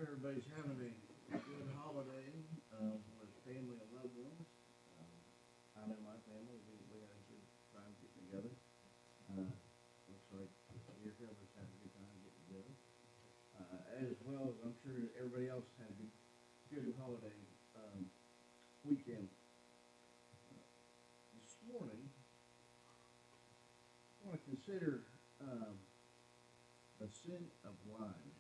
everybody's having a good holiday with family and loved ones. Um, I know my family, we had a good time getting together. Looks like your family's had a good time getting together. As well as I'm sure everybody else had a good holiday weekend. This morning, I want to consider um, the sin of lying.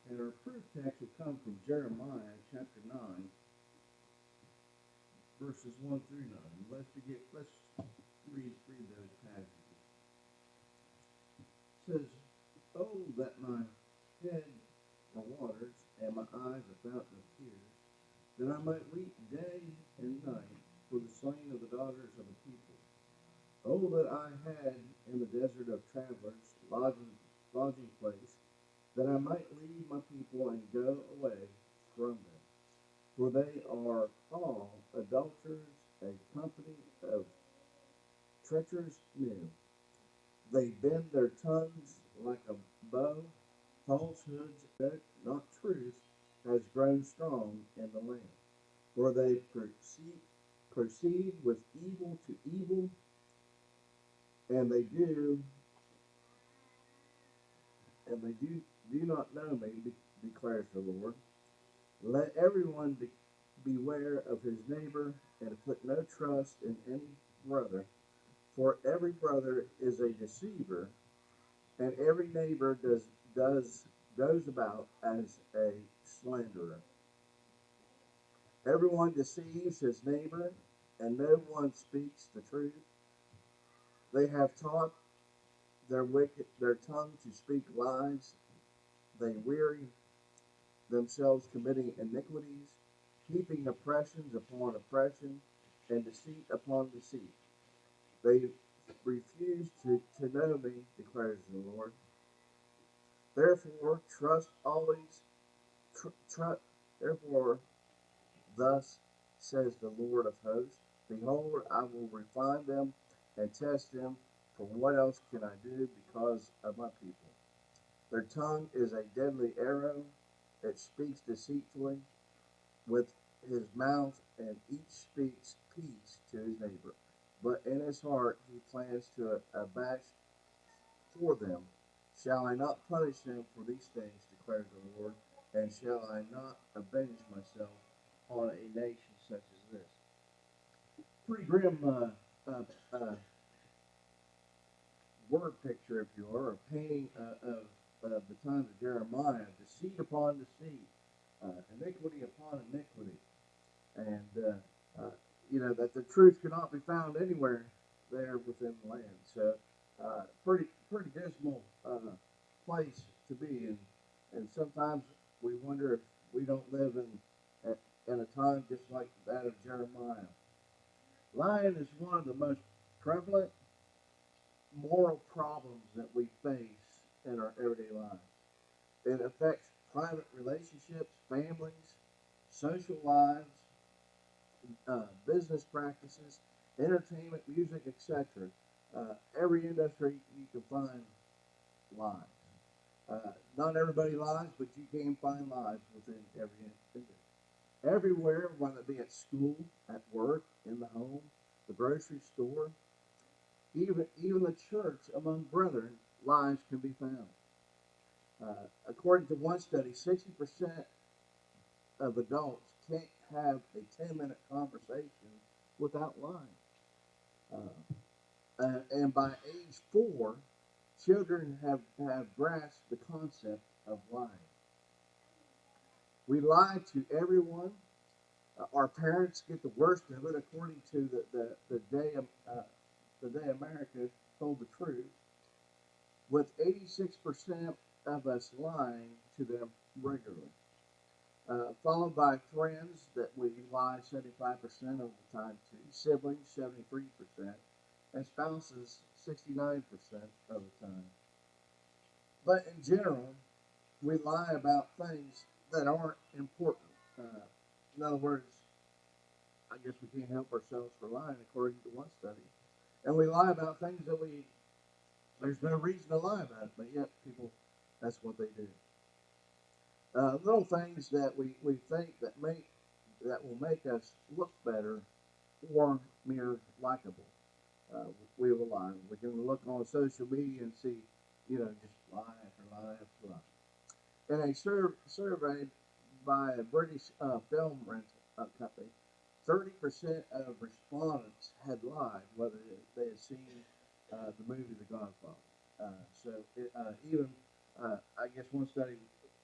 And our proof text will come from Jeremiah chapter 9, verses 1 through 9. Let's read those passages. It says, "Oh, that my head were waters, and my eyes a fountain of tears, that I might weep day and night for the slain of the daughters of the people. Oh, that I had in the desert of travelers lodging place, that I might leave my people and go away from them. For they are all adulterers, a company of treacherous men. They bend their tongues like a bow. Falsehoods, not truth, has grown strong in the land. For they proceed with evil to evil, and they do not know me, declares the Lord. Let everyone beware of his neighbor, and put no trust in any brother, for every brother is a deceiver, and every neighbor goes about as a slanderer. Everyone deceives his neighbor, and no one speaks the truth. They have taught their tongue to speak lies. They weary themselves committing iniquities, heaping oppressions upon oppression, and deceit upon deceit. They refuse to know me, declares the Lord. Therefore, trust always, therefore, thus says the Lord of hosts, behold, I will refine them and test them, for what else can I do because of my people? Their tongue is a deadly arrow, it speaks deceitfully with his mouth, and each speaks peace to his neighbor. But in his heart he plans to abash for them. Shall I not punish them for these things, declares the Lord, and shall I not avenge myself on a nation such as this? Pretty grim word picture, if you will, or a painting of the times of Jeremiah, deceit upon deceit, iniquity upon iniquity, and that the truth cannot be found anywhere there within the land. So, pretty dismal place to be in, and sometimes we wonder if we don't live in a time just like that of Jeremiah. Lying is one of the most prevalent moral problems that we face in our everyday lives. It affects private relationships, families, social lives, business practices, entertainment, music, etc. Every industry you can find lies. Not everybody lies, but you can find lies within every industry. Everywhere, whether it be at school, at work, in the home, the grocery store, even the church among brethren, lies can be found. According to one study, 60% of adults can't have a 10-minute conversation without lying. And by age 4, children have grasped the concept of lying. We lie to everyone. Our parents get the worst of it, according to the day America told the truth, with 86% of us lying to them regularly. Followed by friends that we lie 75% of the time to, siblings 73%, and spouses 69% of the time. But in general, we lie about things that aren't important. In other words, I guess we can't help ourselves for lying, according to one study. And we lie about things that there's no reason to lie about it, but yet people, that's what they do. little things that we think that will make us look better or mere likable. We will lie. We can look on social media and see, just lie after lie after lie. In a survey by a British film rental company, 30% of respondents had lied whether they had seen the movie The Godfather. Even, I guess one study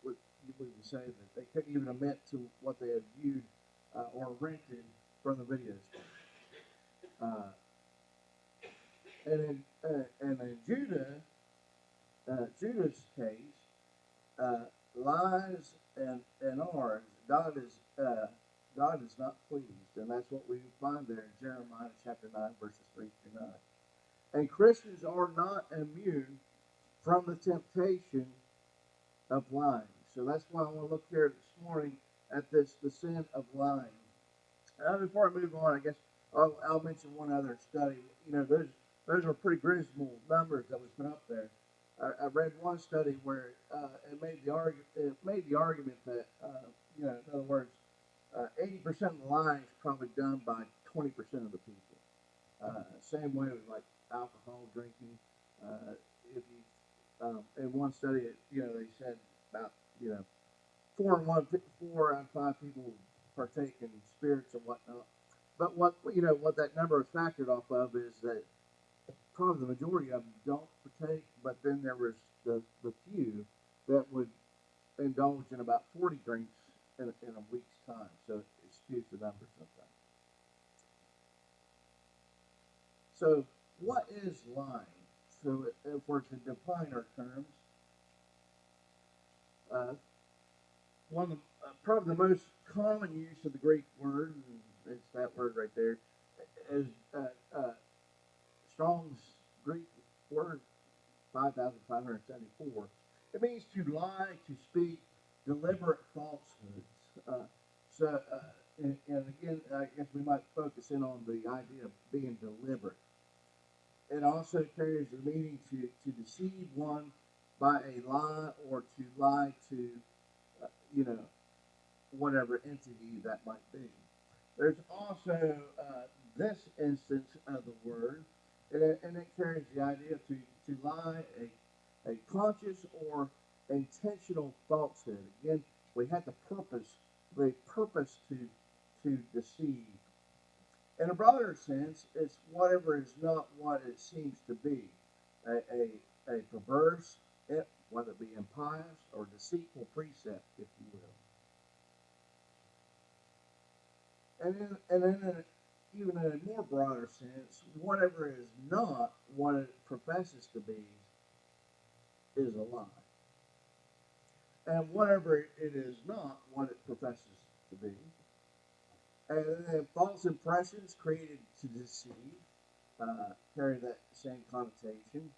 would, would say that they couldn't even admit to what they had viewed or rented from the video store. Uh, and in Judah's case, lies and ours, God is not pleased, and that's what we find there in Jeremiah chapter 9, verses 3 through 9. And Christians are not immune from the temptation of lying. So that's why I want to look here this morning at the sin of lying. Before I move on, I guess I'll mention one other study. Those are pretty dismal numbers that was put up there. I read one study where it made the argument that in other words, 80% of the lying is probably done by 20% of the people. Same way with like alcohol drinking. If you in one study, they said about four out of five people partake in spirits and whatnot. But what that number is factored off of is that probably the majority of them don't partake, but then there was the few that would indulge in about 40 drinks in a week's time. So it skews the numbers sometimes. So what is lying? So if we're to define our terms, one of the, probably the most common use of the Greek word, and it's that word right there, is Strong's Greek word 5,574. It means to lie, to speak deliberate falsehoods. And again, I guess we might focus in on the idea of being deliberate. It also carries the meaning to deceive one by a lie or to lie to, whatever entity that might be. There's also this instance of the word, and it carries the idea to lie a conscious or intentional falsehood. Again, we have the purpose to deceive. In a broader sense, it's whatever is not what it seems to be. A perverse, whether it be impious or deceitful precept, if you will. Even in a more broader sense, whatever is not what it professes to be is a lie. And whatever it is not what it professes to be. And then false impressions created to deceive carry that same connotation.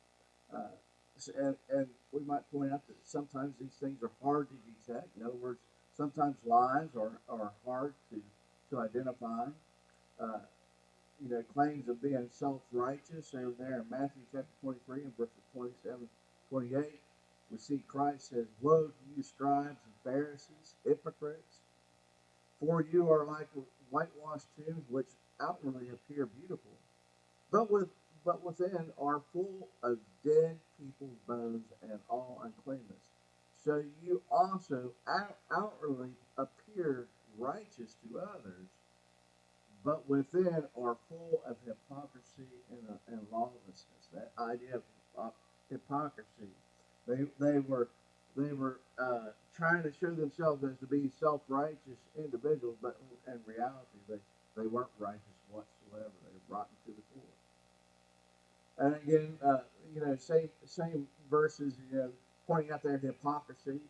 And we might point out that sometimes these things are hard to detect. In other words, sometimes lies are hard to identify. Claims of being self-righteous over there in Matthew chapter 23 and verses 27, 28. We see Christ says, "Woe to you, scribes and Pharisees, hypocrites! For you are like whitewashed tombs, which outwardly appear beautiful, but within are full of dead people's bones and all uncleanness. So you also outwardly appear righteous to others, but within are full of hypocrisy and lawlessness." That idea of hypocrisy. They were trying to show themselves as to be self-righteous individuals, but in reality they weren't righteous whatsoever. They were rotten to the core. And again, same verses, pointing out their hypocrisy.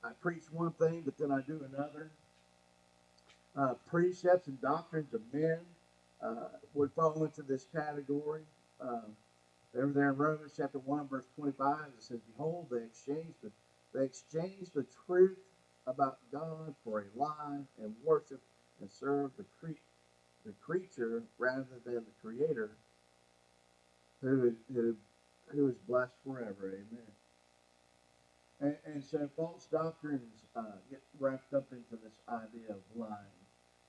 I preach one thing, but then I do another. Precepts and doctrines of men would fall into this category. Over there in Romans chapter 1, verse 25, it says, "Behold, they exchanged the truth about God for a lie and worship and serve the creature rather than the Creator, who is blessed forever." Amen. And so false doctrines get wrapped up into this idea of lying.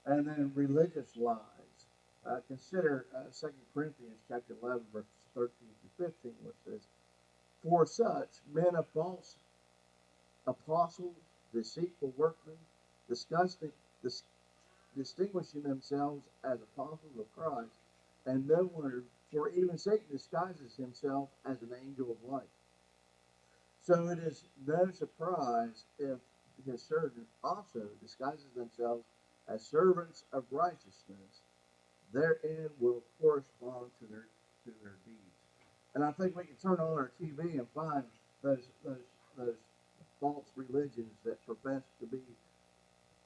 And then religious lies. Consider 2 Corinthians chapter 11, verses 13 to 15, which says, "For such men of false apostles, deceitful workmen, disgusting, dis- distinguishing themselves as apostles of Christ, and no wonder, for even Satan disguises himself as an angel of light. So it is no surprise if his servants also disguises themselves as servants of righteousness. Their end will correspond to their deeds." And I think we can turn on our TV and find those false religions that profess to be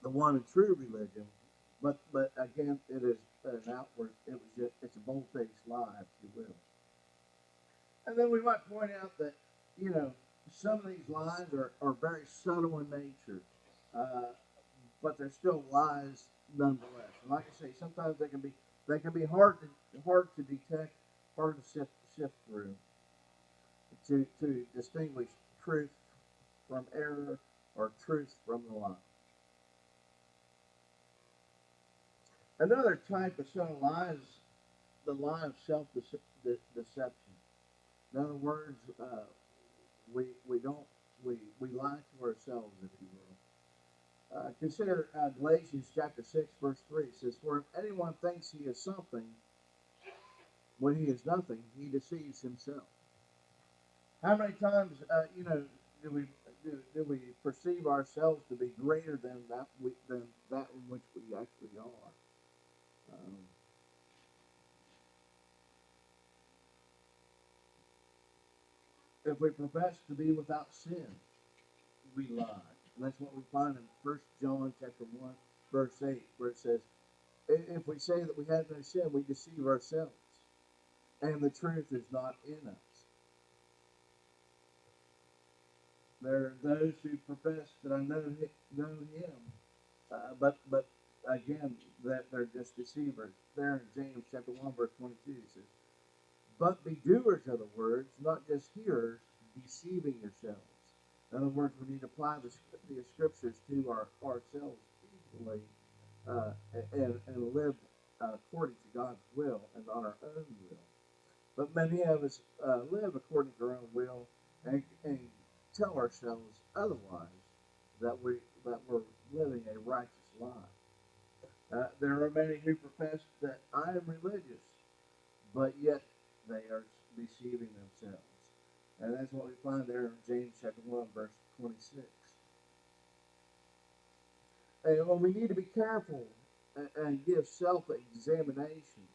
the one and true religion, but again, it is an outward. It's a bold faced lie, if you will. And then we might point out that, you know, some of these lies are very subtle in nature, uh, but they're still lies nonetheless. And like I say, sometimes they can be hard to detect, hard to sift through, to distinguish truth from error or truth from the lie. Another type of subtle lie is the lie of self-deception. In other words, we don't we lie to ourselves, if you will. Consider Galatians chapter 6, verse 3. It says, "For if anyone thinks he is something when he is nothing, he deceives himself." How many times, do we do we perceive ourselves to be greater than that in which we actually are? Um, if we profess to be without sin, we lie. And that's what we find in 1 John chapter 1, verse 8, where it says, "If we say that we have no sin, we deceive ourselves, and the truth is not in us." There are those who profess that I know Him, but again, that they're just deceivers. There in James chapter 1, verse 22, it says, "But be doers of the words, not just hearers, deceiving yourselves." In other words, we need to apply the scriptures to ourselves equally, and live according to God's will and not our own will. But many of us live according to our own will and tell ourselves otherwise, that we're living a righteous life. There are many who profess that I am religious, but yet they are deceiving themselves. And that's what we find there in James chapter 1, verse 26. And when we need to be careful and give self-examination,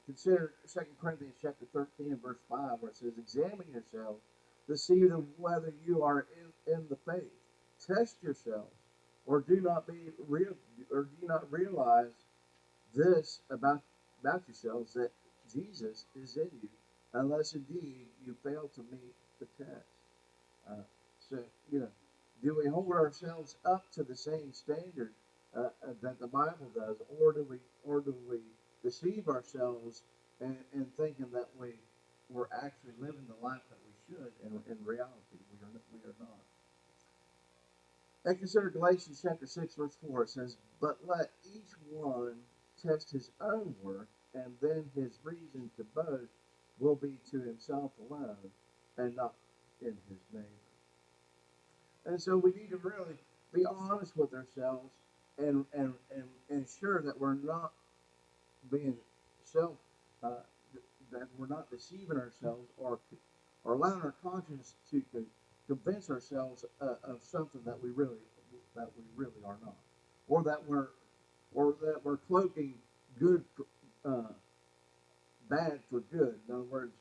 consider 2 Corinthians chapter 13, verse 5, where it says, "Examine yourselves to see whether you are in the faith. Test yourselves, or do you not realize this about yourselves, that Jesus is in you, unless indeed you fail to meet the test." Uh, so, do we hold ourselves up to the same standard that the Bible does, or do we deceive ourselves in thinking that we're actually living the life that we should? In reality, we are not. And consider Galatians chapter 6, verse 4. It says, "But let each one test his own work, and then his reason to boast will be to himself alone, and not in his neighbor." And so we need to really be honest with ourselves and ensure that we're not being self, uh, that we're not deceiving ourselves, or allowing our conscience to convince ourselves of something that we really are not, or that we're cloaking good uh, bad for good. In other words,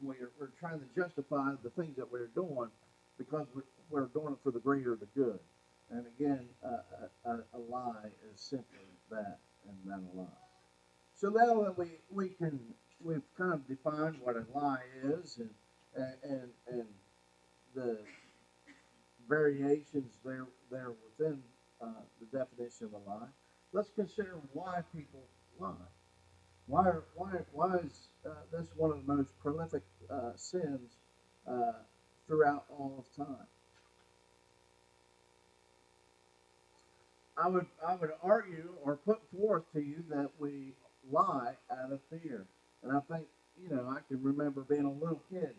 we're trying to justify the things that we're doing because we're doing it for the greater the good. And again, a lie is simply that, and then a lie. So now that we've kind of defined what a lie is, and the variations there within the definition of a lie, let's consider why people lie. Why is this one of the most prolific sins uh, throughout all of time. I would argue or put forth to you that we lie out of fear. And I think, I can remember being a little kid.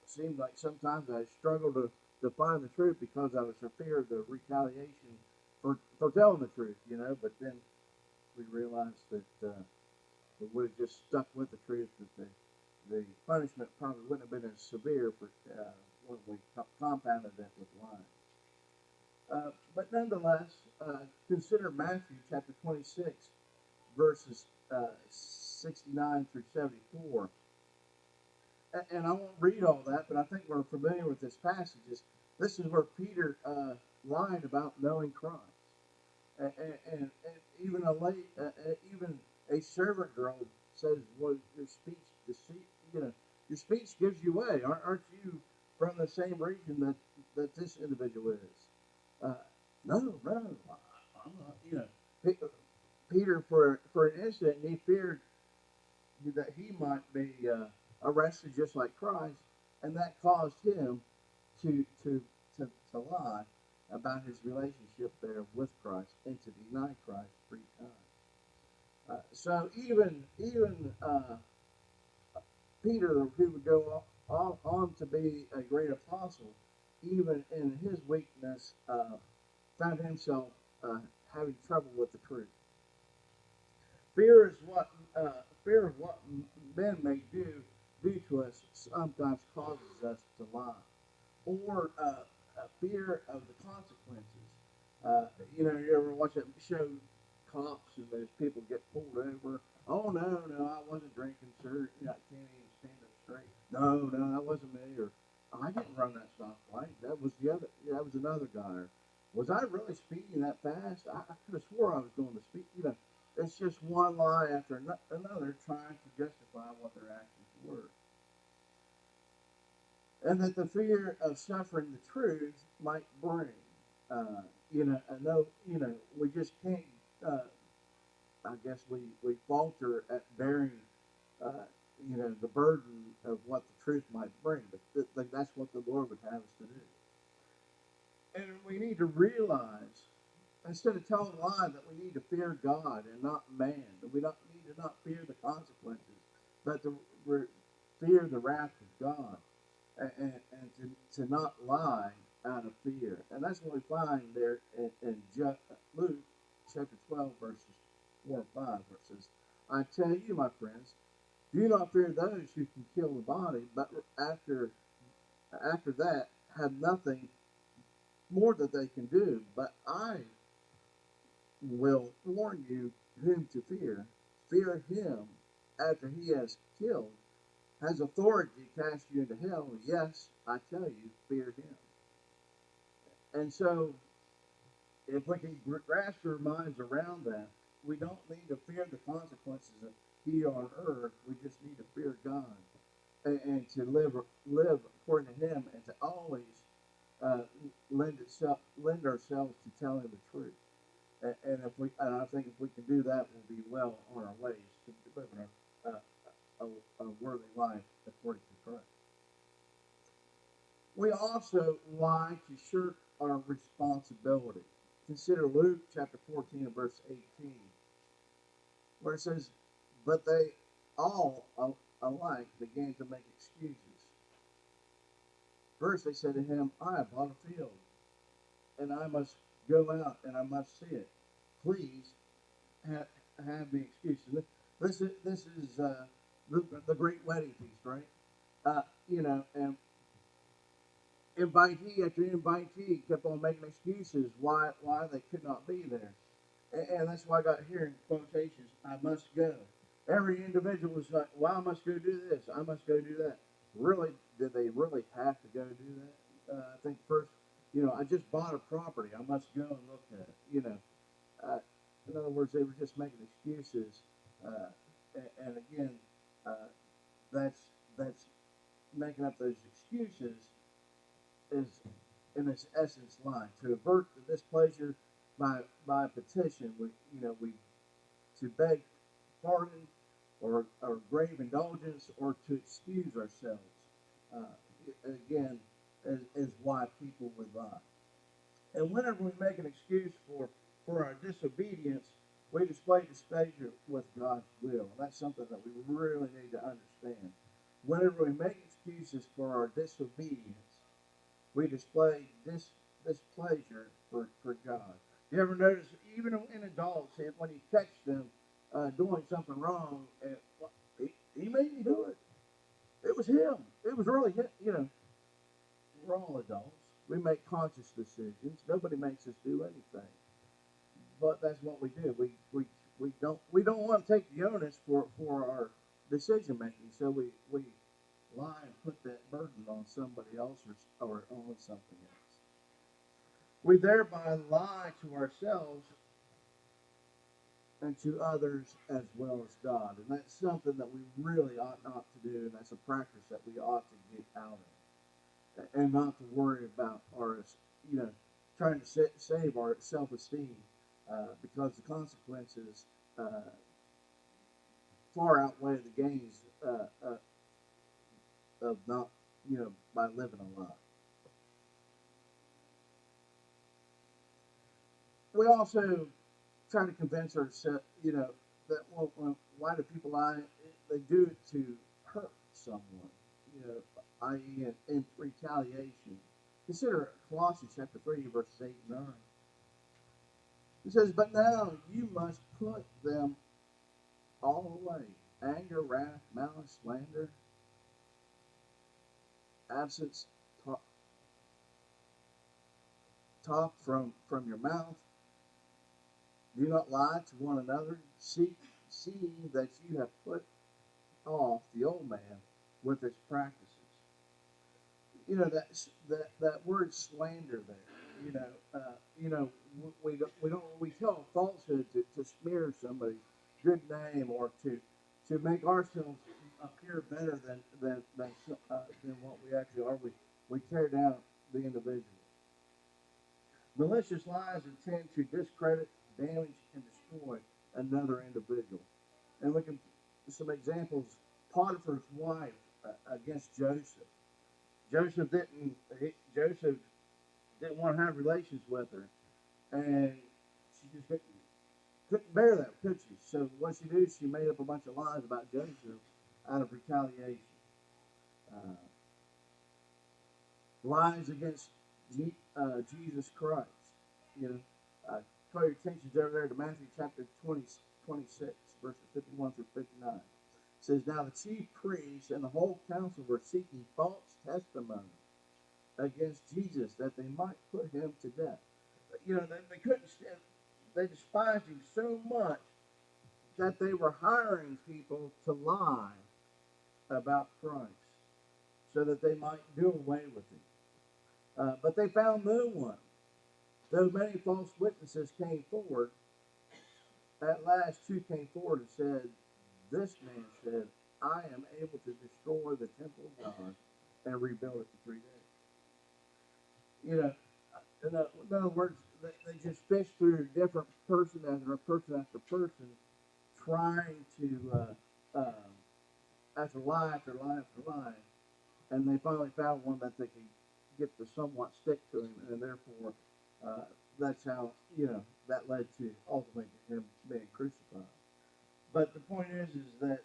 Seemed like sometimes I struggled to find the truth because I was for fear of the retaliation for telling the truth, But then we realized that we would have just stuck with the truth, that the punishment probably wouldn't have been as severe for when we compounded it with lying. But nonetheless, consider Matthew chapter 26, verses 69 through 74. And I won't read all that, but I think we're familiar with this passage. This is where Peter lied about knowing Christ. And even even a servant girl says, "Well, your speech deceit, your speech gives you away. Aren't you from the same region that this individual is?" No, I'm not. Peter, for an instant, he feared that he might be arrested just like Christ, and that caused him to lie about his relationship there with Christ and to deny Christ 3 times. So even Peter, who would go on to be a great apostle, even in his weakness, found himself having trouble with the truth. Fear is what fear of what men may do to us sometimes causes us to lie, or fear of the consequences. You ever watch that show Cops, and those people get pulled over? Oh no, I wasn't drinking, sir. I can't even stand up straight. No, that wasn't me. Or I didn't run that stoplight. That was the other. That was another guy. Or, was I really speeding that fast? I could have swore I was going to speed. It's just one lie after another trying to justify what their actions were. And that the fear of suffering the truth might bring. I know, we just can't, I guess we falter at bearing, the burden of what the truth might bring. But that's what the Lord would have us to do. And we need to realize, instead of telling a lie, that we need to fear God and not man. That we don't need to not fear the consequences, but to fear the wrath of God, and to not lie out of fear. And that's what we find there in Luke chapter 12, verses 4 and 5, where it says, "I tell you, my friends, do not fear those who can kill the body, but after that have nothing more that they can do. But I will warn you whom to fear. Fear him after he has killed, has authority to cast you into hell. Yes, I tell you, fear him." And so, if we can grasp our minds around that, we don't need to fear the consequences of here on earth. We just need to fear God and to live according to him, and to always lend ourselves to telling the truth. And I think if we can do that, we'll be well on our ways to living a worthy life according to Christ. We also lie to shirk our responsibility. Consider Luke chapter 14 and verse 18, where it says, "But they all alike began to make excuses. First they said to him, 'I have bought a field, and I must go out and I must see it. Please have the excuse.'" This is the great wedding feast, right? And invitee after invitee kept on making excuses why they could not be there. And that's why I got here in quotations, "I must go." Every individual was like, "Well, I must go do this. I must go do that." Really, did they really have to go do that? I think first, I just bought a property. I must go and look at it. In other words, they were just making excuses. And again, that's making up those excuses is in its essence lying. To avert the displeasure by petition, we to beg pardon or grave indulgence, or to excuse ourselves. again, is why people would lie. And whenever we make an excuse for our disobedience, we display displeasure with God's will. And that's something that we really need to understand. Whenever we make excuses for our disobedience, we display displeasure for God. You ever notice, even in adults, when you catch them doing something wrong, and he made me do it. It was him. It was really him. We're all adults. We make conscious decisions. Nobody makes us do anything, but that's what we do. We don't want to take the onus for our decision making, so we lie and put that burden on somebody else or on something else. We thereby lie to ourselves and to others as well as God, and that's something that we really ought not to do, and that's a practice that we ought to get out of, and not to worry about our, trying to save our self-esteem, because the consequences far outweigh the gains of not, by living a lie. We also try to convince ourselves, that why do people lie? They do it to hurt someone, i.e., in retaliation. Consider Colossians chapter 3, verses 8 and 9. It says, "But now you must put them all away: anger, wrath, malice, slander, absence, talk from your mouth. Do not lie to one another, seeing that you have put off the old man with its practices." That word slander there. We tell falsehood to smear somebody's good name, or to make ourselves appear better than what we actually are. We tear down the individual. Malicious lies intend to discredit, damage, and destroy another individual. And look at some examples. Potiphar's wife against Joseph. Joseph didn't want to have relations with her, and she just couldn't bear that, could she? So what she did, she made up a bunch of lies about Joseph out of retaliation. Uh, Lies against Jesus Christ. Call your attention over there to Matthew chapter 26, verses 51 through 59. It says, "Now the chief priests and the whole council were seeking false testimony against Jesus, that they might put him to death." They couldn't stand. They despised him so much that they were hiring people to lie about Christ so that they might do away with him. But they found no one. Though many false witnesses came forward, at last two came forward and said, "This man said, I am able to destroy the temple of God and rebuild it in 3 days." In other words, they just fish through different person after person, trying to after lie after lie after lie, and they finally found one that they could get to somewhat stick to him, and therefore that's how that led to ultimately him being crucified. But the point is that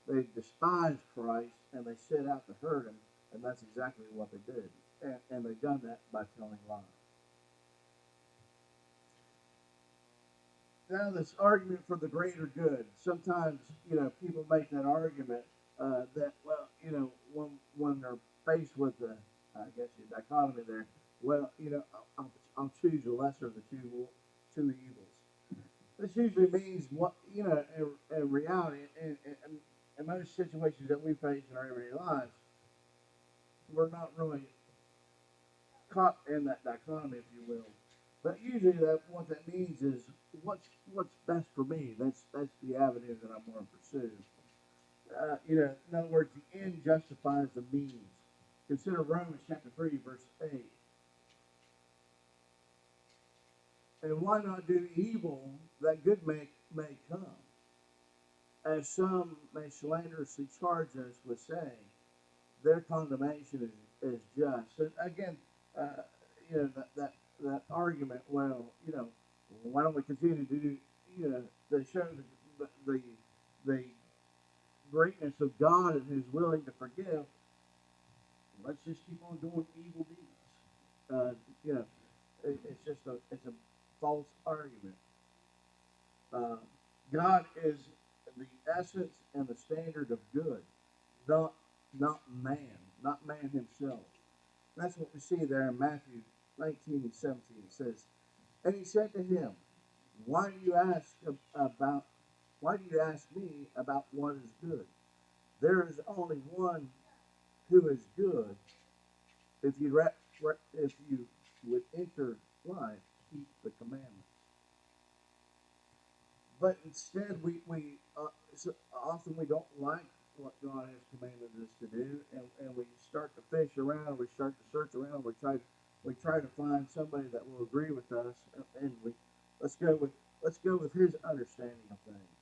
they despised Christ and they set out to hurt him, and that's exactly what they did, and they've done that by telling lies. Now, this argument for the greater good. Sometimes people make that argument that when they're faced with the dichotomy there, I'll choose the lesser of the two evils. This usually means in reality, in most situations that we face in our everyday lives, we're not really caught in that dichotomy, if you will. But usually, what that means is what's best for me. That's the avenue that I'm going to pursue. In other words, the end justifies the means. Consider Romans chapter 3, verse 8. "And why not do evil that good may come?" as some may slanderously charge us with saying, their condemnation is just. And again, uh, that argument. Well, why don't we continue to do, to show the greatness of God and His willing to forgive? Let's just keep on doing evil deeds. You know, it's a false argument. Uh, God is the essence and the standard of good, not not man, not man himself. That's what we see there in Matthew 19 and 17. It says, "And he said to him, Why do you ask about? Why do you ask me about what is good? There is only one who is good. If you would enter life, keep the commandments." But instead, so often we don't like what God has commanded us to do, and we start to fish around, we start to search around, we try to find somebody that will agree with us, and we let's go with let's go with his understanding of things.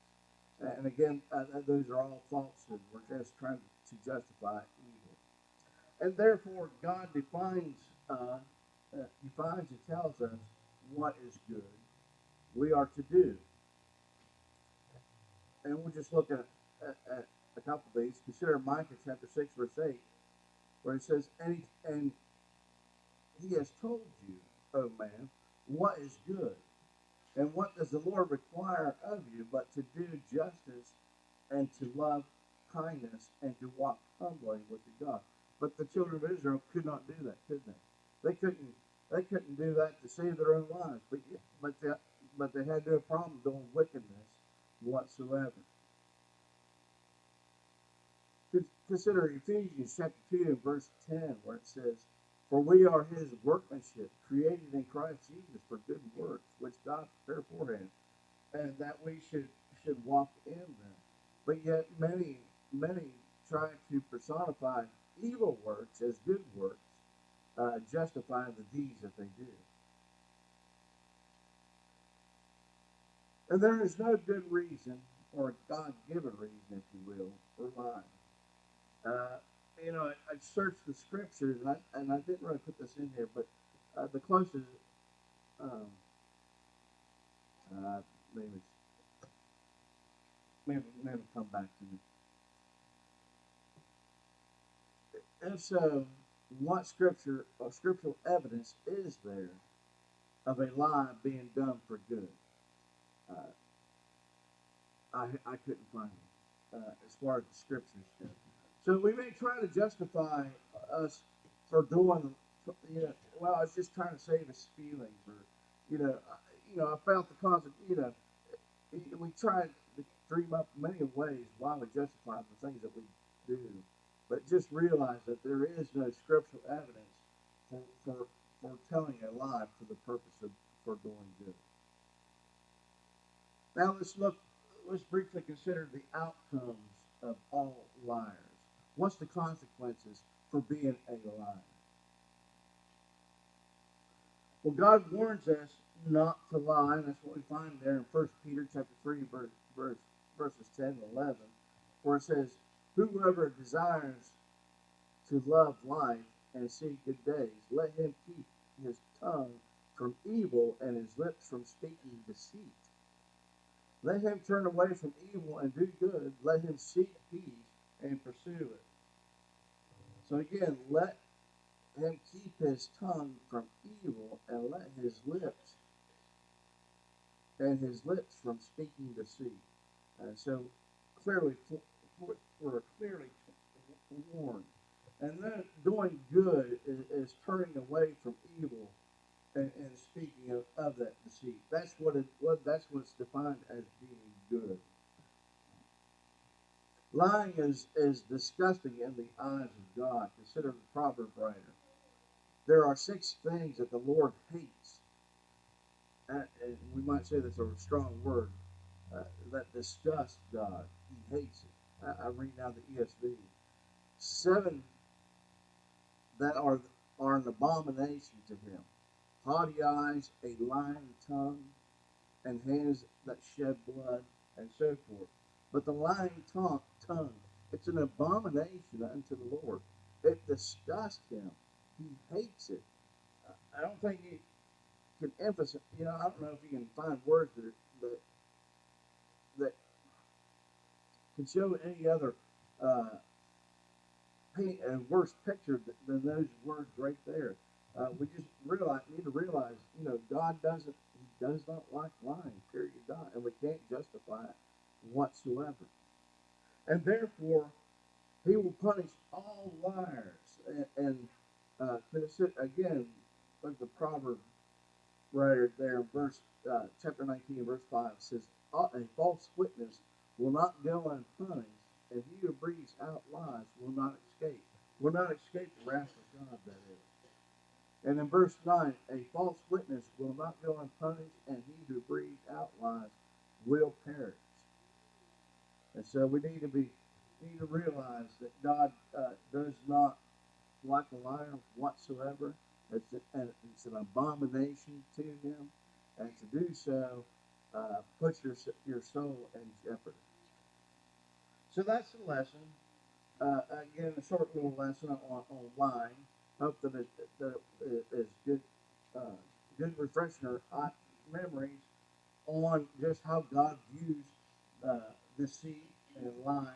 And again, those are all falsehood. We're just trying to justify evil, and therefore God defines and tells us what is good we are to do. And we'll just look at a couple of these. Consider Micah chapter 6, verse 8, where it says, and he has told you, O man, what is good, and what does the Lord require of you but to do justice and to love kindness and to walk humbly with the God. But the children of Israel could not do that, could they? They couldn't do that to save their own lives, but they had no problem doing wickedness whatsoever. Consider Ephesians chapter 2 and verse 10, where it says, "For we are his workmanship, created in Christ Jesus for good works, which God prepared beforehand, and that we should walk in them." But yet many try to personify evil works as good works, justifying the deeds that they do. And there is no good reason, or God-given reason, if you will, for lying. Uh, I searched the scriptures, and I didn't really put this in here, but the closest, um, maybe maybe come back to me. And so, what scripture or scriptural evidence is there of a lie being done for good? Uh, I couldn't find it as far as the scriptures go. So we may try to justify us for doing, well, I was just trying to save his feelings, or, I felt the consequence. We try to dream up many ways why we justify the things that we do, but just realize that there is no scriptural evidence for telling a lie for the purpose of for doing good. Now let's briefly consider the outcomes of all liars. What's the consequences for being a liar? Well, God warns us not to lie, and that's what we find there in 1 Peter chapter 3, verses 10 and 11, where it says, "Whoever desires to love life and see good days, let him keep his tongue from evil and his lips from speaking deceit. Let him turn away from evil and do good. Let him seek peace and pursue it." So again, let him keep his tongue from evil and let his lips from speaking deceit. And so clearly, we're clearly warned. And then doing good is turning away from evil and speaking of that deceit. That's what's defined as being good. Lying is disgusting in the eyes of God. Consider the proverb writer. There are 6 things that the Lord hates. And we might say that's a strong word. That disgust God. He hates it. I read now the ESV. 7 that are an abomination to him. Haughty eyes, a lying tongue, and hands that shed blood, and so forth. But the lying tongue, it's an abomination unto the Lord. It disgusts him. He hates it. I don't think you can emphasize. I don't know if you can find words that that can show any other uh, paint a worse picture than those words right there. We just need to realize, God doesn't. He does not like lying. Period. God, and we can't justify it whatsoever. And therefore, He will punish all liars. And consider again, like the proverb writer there, verse chapter 19, verse 5 says, "A false witness will not go unpunished, and he who breathes out lies will not escape." Will not escape the wrath of God, that is. And in verse 9, "A false witness will not go unpunished, and he who breathes out lies will perish." And so we need to realize that God does not like a liar whatsoever. It's an abomination to him, and to do so puts your soul in jeopardy. So that's the lesson. Again, a short little lesson on lying. Hope that it is good, refreshing our memories on just how God views deceit and lying.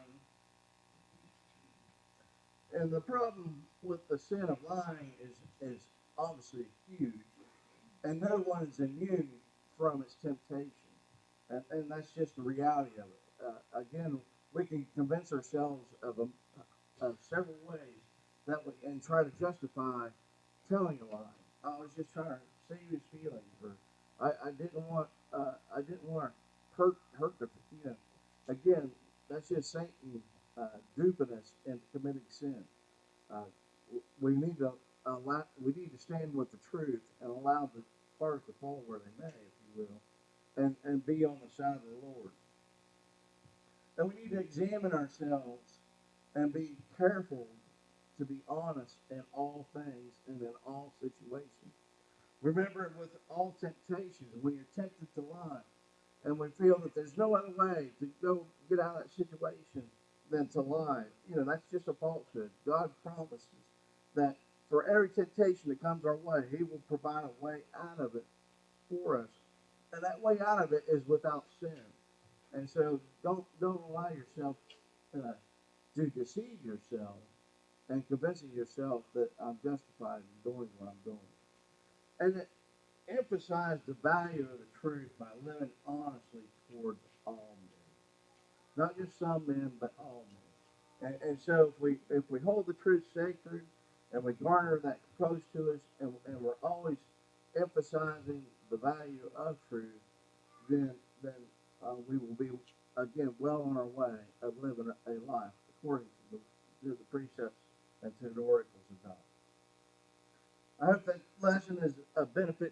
And the problem with the sin of lying is obviously huge, and no one is immune from its temptation. And that's just the reality of it. Again, we can convince ourselves of several ways and try to justify telling a lie. I was just trying to save his feelings, or I didn't want to hurt the. Again, that's just Satan duping us into committing sin. Uh, we need to stand with the truth and allow the cards to fall where they may, if you will, and be on the side of the Lord. And we need to examine ourselves and be careful to be honest in all things and in all situations. Remember, with all temptations, when you're tempted to lie, and we feel that there's no other way to go get out of that situation than to lie, that's just a falsehood. God promises that for every temptation that comes our way, He will provide a way out of it for us. And that way out of it is without sin. And so don't allow yourself to deceive yourself and convincing yourself that I'm justified in doing what I'm doing. And emphasize the value of the truth by living honestly towards all men. Not just some men, but all men. And so if we hold the truth sacred and we garner that close to us, and we're always emphasizing the value of truth, then we will be, again, well on our way of living a life according to the precepts and to the oracles of God. I hope that lesson is a benefit